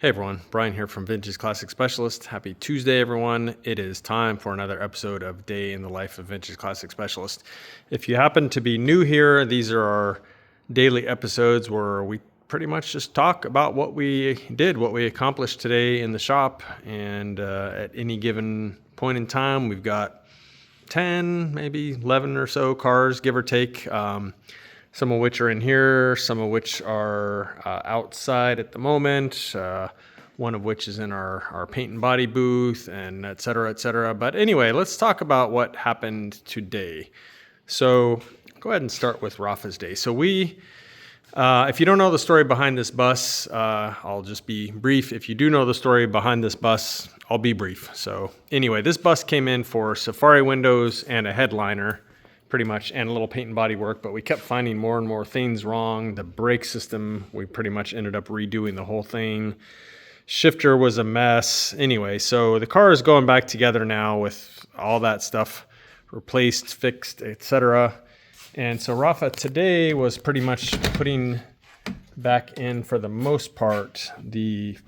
Hey everyone, Brian here from Vintage Classic Specialist. Happy Tuesday, everyone. It is time for another episode of Day in the Life of Vintage Classic Specialist. If you happen to be new here, these are our daily episodes where we pretty much just talk about what we did, what we accomplished today in the shop. And at any given point in time, we've got 10, maybe 11 or so cars, give or take. Some of which are in here, some of which are outside at the moment, one of which is in our paint and body booth, and et cetera, et cetera. But anyway, let's talk about what happened today. So go ahead and start with Rafa's day. So if you don't know the story behind this bus, I'll just be brief. If you do know the story behind this bus, I'll be brief. So anyway, this bus came in for safari windows and a headliner, pretty much, and a little paint and body work, but we kept finding more and more things wrong. The brake system, we pretty much ended up redoing the whole thing. Shifter was a mess. Anyway, so the car is going back together now with all that stuff replaced, fixed, etc. And so Rafa today was pretty much putting back in, for the most part, the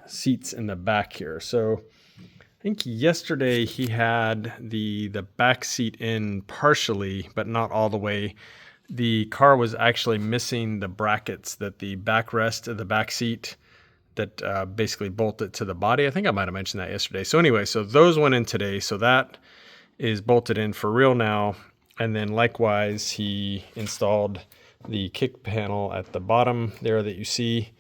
seats in the back here. So I think yesterday he had the back seat in partially, but not all the way. The car was actually missing the brackets that the backrest of the back seat that basically bolted to the body. I think I might have mentioned that yesterday. So anyway, so those went in today. So that is bolted in for real now. And then likewise, he installed the kick panel at the bottom there that you see.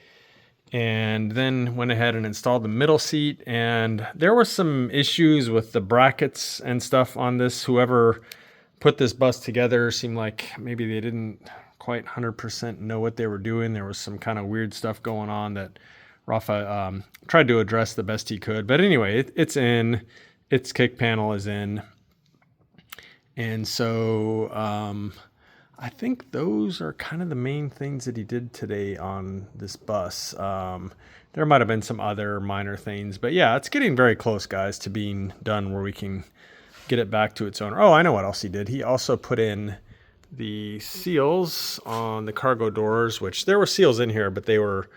And then went ahead and installed the middle seat. And there were some issues with the brackets and stuff on this. Whoever put this bus together seemed like maybe they didn't quite 100% know what they were doing. There was some kind of weird stuff going on that Rafa tried to address the best he could. But anyway, it's in. Its kick panel is in. And so I think those are kind of the main things that he did today on this bus. There might have been some other minor things, but yeah, it's getting very close, guys, to being done where we can get it back to its owner. Oh, I know what else he did. He also put in the seals on the cargo doors, which there were seals in here, but they were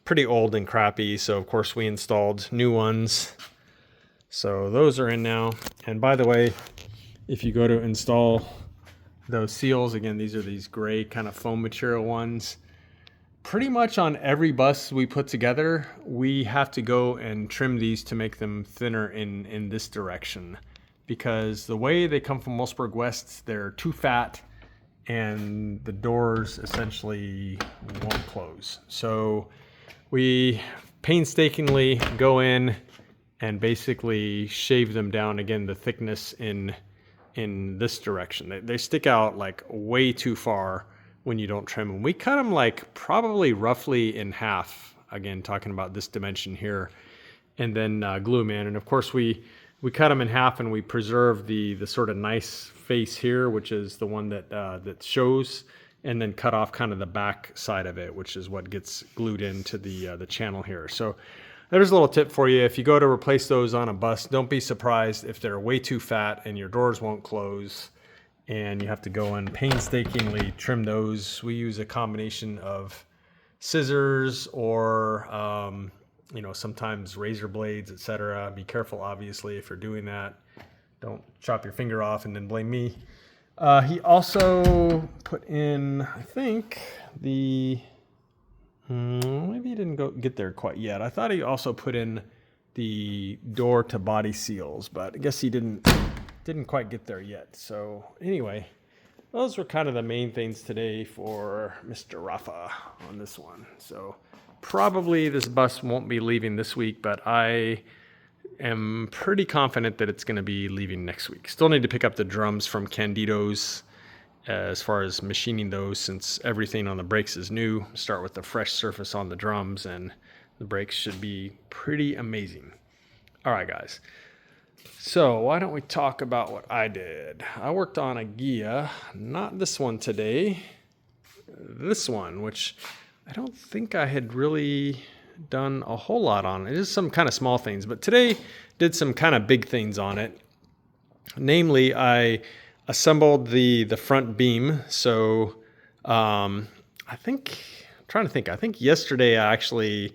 pretty old and crappy. So of course we installed new ones. So those are in now. And by the way, if you go to install those seals, again, these are these gray kind of foam material ones. Pretty much on every bus we put together, we have to go and trim these to make them thinner in this direction. Because the way they come from Wolfsburg West, they're too fat and the doors essentially won't close. So we painstakingly go in and basically shave them down, again, the thickness in this direction. They stick out like way too far when you don't trim them. We cut them like probably roughly in half, again talking about this dimension here, and then glue them in. And of course we cut them in half and we preserve the sort of nice face here, which is the one that shows, and then cut off kind of the back side of it, which is what gets glued into the channel here. So there's a little tip for you. If you go to replace those on a bus, don't be surprised if they're way too fat and your doors won't close and you have to go and painstakingly trim those. We use a combination of scissors or sometimes razor blades, etc. Be careful, obviously, if you're doing that. Don't chop your finger off and then blame me. He also put in, I think, maybe he didn't get there quite yet. I thought he also put in the door to body seals, but I guess he didn't quite get there yet. So anyway, those were kind of the main things today for Mr. Rafa on this one. So probably this bus won't be leaving this week, but I am pretty confident that it's going to be leaving next week. Still need to pick up the drums from Candido's as far as machining those, since everything on the brakes is new. Start with the fresh surface on the drums and the brakes should be pretty amazing. All right, guys. So why don't we talk about what I did? I worked on a Ghia, not this one today, this one, which I don't think I had really done a whole lot on. It is some kind of small things, but today did some kind of big things on it. Namely, I assembled the front beam. So I think yesterday I actually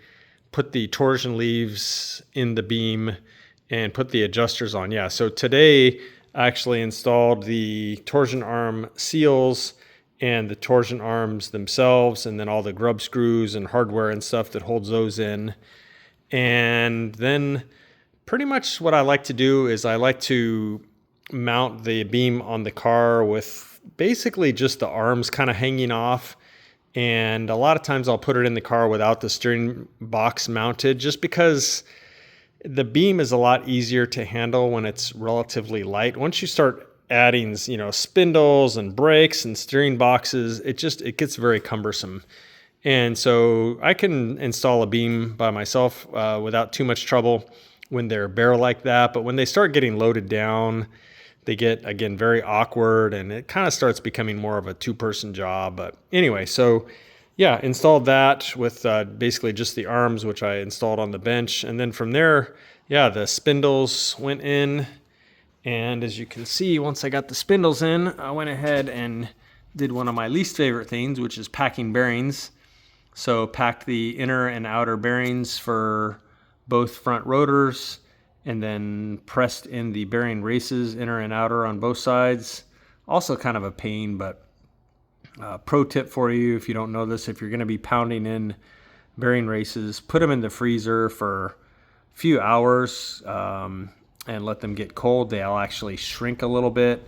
put the torsion leaves in the beam and put the adjusters on. Yeah, so today I actually installed the torsion arm seals and the torsion arms themselves, and then all the grub screws and hardware and stuff that holds those in. And then pretty much what I like to do is I like to mount the beam on the car with basically just the arms kind of hanging off. And a lot of times I'll put it in the car without the steering box mounted, just because the beam is a lot easier to handle when it's relatively light. Once you start adding, spindles and brakes and steering boxes, it gets very cumbersome. And so I can install a beam by myself without too much trouble when they're bare like that. But when they start getting loaded down, they get, again, very awkward, and it kind of starts becoming more of a two-person job. But anyway, so yeah, installed that with basically just the arms, which I installed on the bench. And then from there, yeah, the spindles went in. And as you can see, once I got the spindles in, I went ahead and did one of my least favorite things, which is packing bearings. So packed the inner and outer bearings for both front rotors, and then pressed in the bearing races, inner and outer, on both sides. Also kind of a pain, but pro tip for you if you don't know this: if you're going to be pounding in bearing races, put them in the freezer for a few hours and let them get cold. They'll actually shrink a little bit,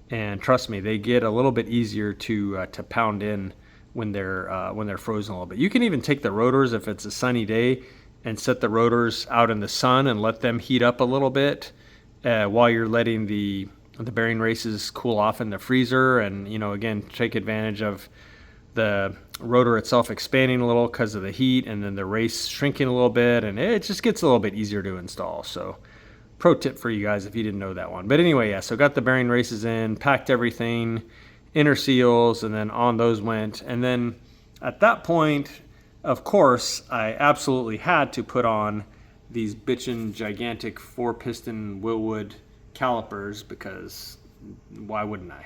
and trust me, they get a little bit easier to pound in when they're frozen a little bit. You can even take the rotors if it's a sunny day and set the rotors out in the sun and let them heat up a little bit while you're letting the bearing races cool off in the freezer. And again, take advantage of the rotor itself expanding a little because of the heat, and then the race shrinking a little bit, and it just gets a little bit easier to install. So pro tip for you guys if you didn't know that one. But anyway, yeah, so got the bearing races in, packed everything, inner seals, and then on those went. And then at that point, of course, I absolutely had to put on these bitchin' gigantic 4-piston Wilwood calipers, because why wouldn't I?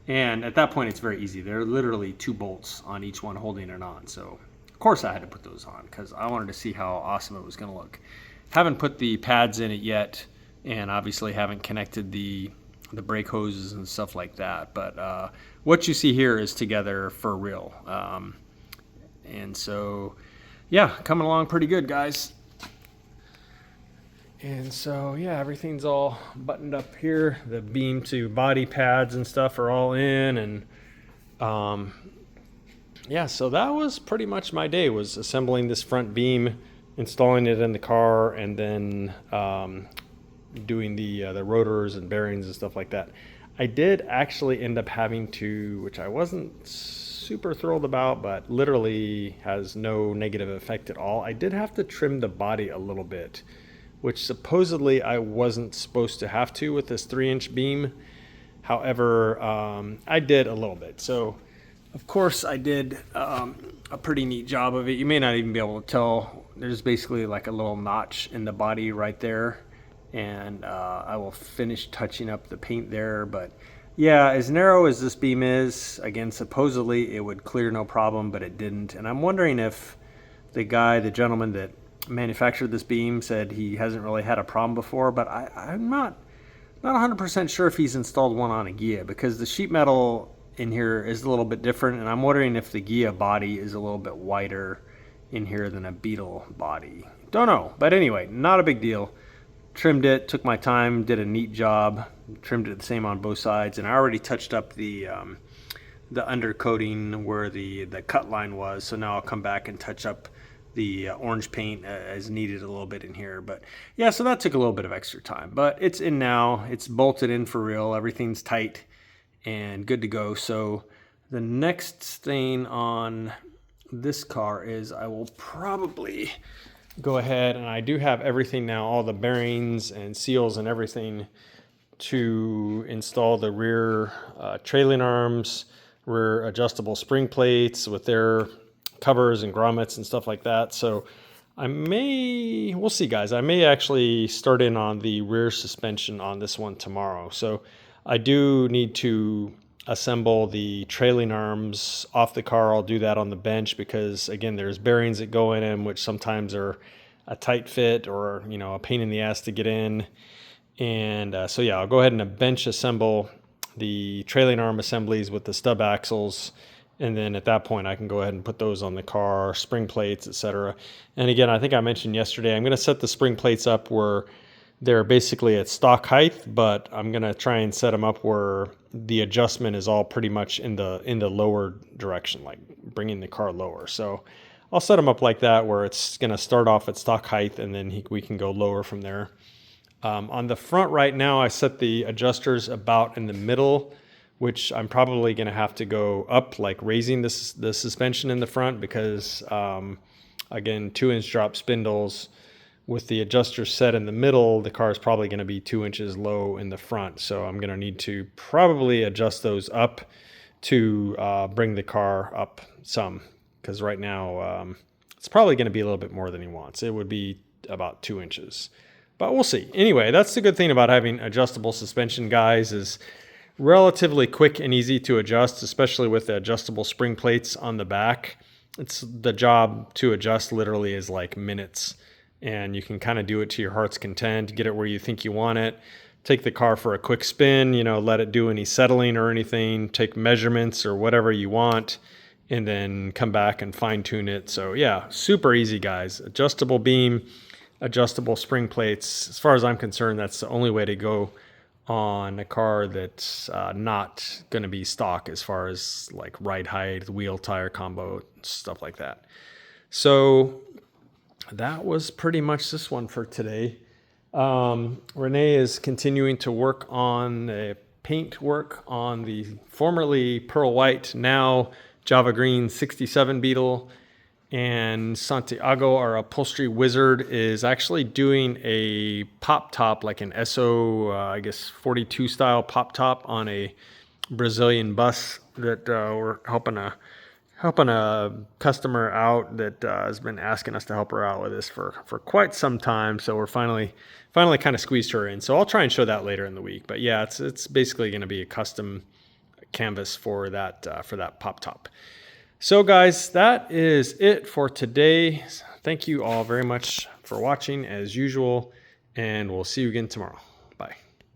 And at that point, it's very easy. There are literally 2 bolts on each one holding it on. So of course I had to put those on because I wanted to see how awesome it was going to look. Haven't put the pads in it yet, and obviously haven't connected the brake hoses and stuff like that. But what you see here is together for real. And so, yeah, coming along pretty good, guys. And so, yeah, everything's all buttoned up here. The beam to body pads and stuff are all in. And, yeah, so that was pretty much my day, was assembling this front beam, installing it in the car, and then doing the rotors and bearings and stuff like that. I did actually end up having to, which I wasn't super thrilled about, but literally has no negative effect at all. I did have to trim the body a little bit, which supposedly I wasn't supposed to have to with this 3-inch beam. However, I did a little bit. So of course I did a pretty neat job of it. You may not even be able to tell. There's basically like a little notch in the body right there. And I will finish touching up the paint there. But yeah, as narrow as this beam is, again, supposedly it would clear no problem, but it didn't. And I'm wondering if the gentleman that manufactured this beam said he hasn't really had a problem before, but I'm not 100% sure if he's installed one on a Ghia, because the sheet metal in here is a little bit different, and I'm wondering if the Ghia body is a little bit wider in here than a Beetle body. Don't know, but anyway, not a big deal. Trimmed it, took my time, did a neat job, trimmed it the same on both sides, and I already touched up the undercoating where the cut line was, so now I'll come back and touch up the orange paint as needed a little bit in here. But yeah, so that took a little bit of extra time, but it's in now, it's bolted in for real, everything's tight and good to go. So the next thing on this car is I will probably go ahead, and I do have everything now, all the bearings and seals and everything, to install the rear trailing arms, rear adjustable spring plates with their covers and grommets and stuff like that. So we'll see, guys. I may actually start in on the rear suspension on this one tomorrow. So I do need to assemble the trailing arms off the car, I'll do that on the bench because, again, there's bearings that go in them, which sometimes are a tight fit or, you know, a pain in the ass to get in. And so, yeah, I'll go ahead and bench assemble the trailing arm assemblies with the stub axles. And then at that point, I can go ahead and put those on the car, spring plates, etc. And again, I think I mentioned yesterday, I'm going to set the spring plates up where they're basically at stock height, but I'm going to try and set them up where the adjustment is all pretty much in the lower direction, like bringing the car lower. So I'll set them up like that where it's going to start off at stock height and then we can go lower from there. On the front right now, I set the adjusters about in the middle, which I'm probably going to have to go up, like raising the suspension in the front because, again, 2-inch drop spindles. With the adjuster set in the middle, the car is probably going to be 2 inches low in the front. So I'm going to need to probably adjust those up to bring the car up some. Because right now, it's probably going to be a little bit more than he wants. It would be about 2 inches. But we'll see. Anyway, that's the good thing about having adjustable suspension, guys, is relatively quick and easy to adjust, especially with the adjustable spring plates on the back. It's the job to adjust literally is like minutes. And you can kind of do it to your heart's content, get it where you think you want it, take the car for a quick spin, you know, let it do any settling or anything, take measurements or whatever you want, and then come back and fine tune it. So yeah, super easy, guys. Adjustable beam, adjustable spring plates. As far as I'm concerned, that's the only way to go on a car that's not going to be stock as far as like ride height, wheel tire combo, stuff like that. So that was pretty much this one for today. Renee is continuing to work on the paint work on the formerly pearl white, now Java green 67 Beetle. And Santiago, our upholstery wizard, is actually doing a pop top, like an SO, I guess 42 style pop top on a Brazilian bus that we're helping a customer out that has been asking us to help her out with this for quite some time. So we're finally kind of squeezed her in. So I'll try and show that later in the week. But yeah, it's basically going to be a custom canvas for that pop top. So guys, that is it for today. Thank you all very much for watching as usual, and we'll see you again tomorrow.